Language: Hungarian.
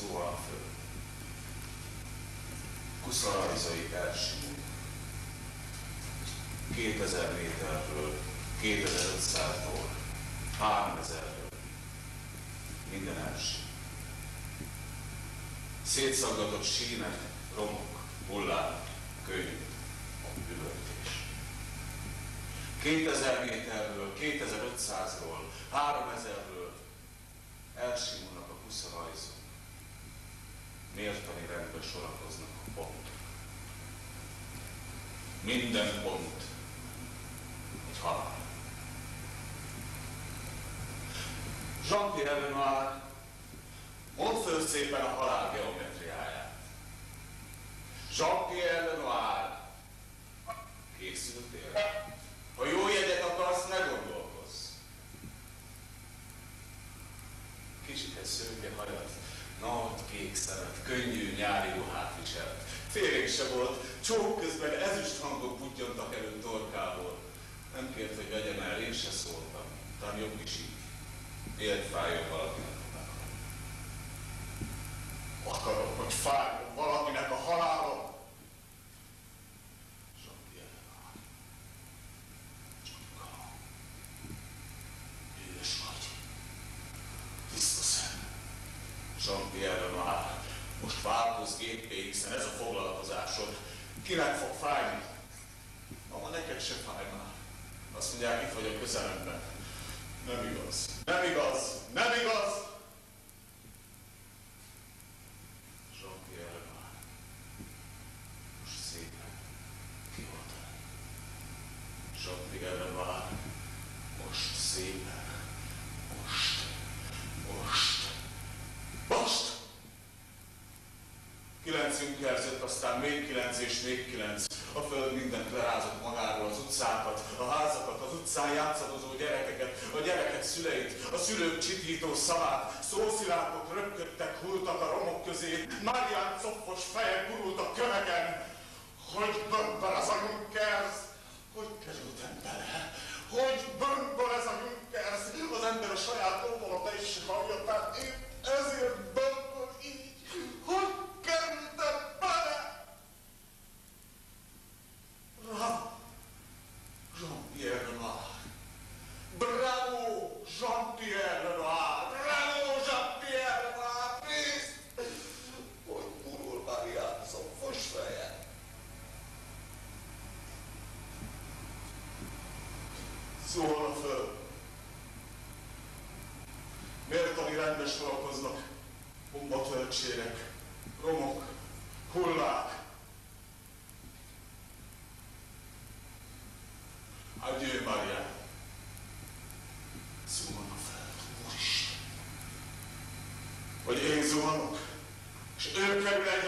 Szóval a föld. Kuszarajzai elsimul. 2000 méterről, 2500-ról, 3000-ről. Minden elsimul. Szétszaggatott sínek, romok, hullák, könnyű, üvöltés. 2000 méterről, 2500-ról, 3000-ről elsimulnak a kuszarajzok. Mértani rendben sorakoznak a pontok. Minden pont egy halál. Jean-Pierre Lenoir, mondd föl szépen a halál geometriáját. Jean-Pierre Lenoir, készültél? Ha jó jegyet akarsz, ne gondolkozz. Kicsit szőke hajat, nagy kék szemet, könnyű nyári ruhát viselt. Félénk se volt, csók közben ezüst hangok budjantak elő torkából. Nem kért, hogy vegyem el, én se szóltam. Talán jobb is így. Miért fájjon valakinek a meghal? Akarom, hogy fájjon valakinek a halálom. Jean-Pierre Lenoir. Csak ügyes vagy. Tiszta szem. Jean-Pierre Lenoir. Most változz géppé, hiszen ez a foglalkozásod. Kinek fog fájni? Mama, neked se fáj már. Azt mondják, itt vagy a közelemben. Nem igaz. Nem igaz. Nem igaz! Jean-Pierre Lenoir. Most szépen kioltani. Jean-Pierre Lenoir. Most szépen. Most. 9 inkerzett, aztán még 9 és még 9. A föld mindent lerázott magáról, az utcákat, a házakat, az utcán játszadozó gyerekeket, a gyerekek szüleit, a szülők csitító szavát, szószilákok röpködtek, hulltak a romok közé, Marián coffos fejek gurultak köveken. Hogy bömböl ez a Junkers? Hogy kerültem bele? Hogy bömböl ez a Junkers? Az ember a saját óvolata is se hallja, tehát én ezért bömböl így. Hogy kerültem bele? Bravo, Jean-Pierre Lenoir. Bravo, Jean-Pierre Lenoir. Bravo, Jean-Pierre Lenoir. Nézd, hogy gurul Marián coffos feje. Szól a föld. Mértani rendbe sorakoznak bombatöltségek, romok, hullák. Adieu, Marián. Zuhan a föld, Úristen. Hogy én zuhanok, és ő kerül egy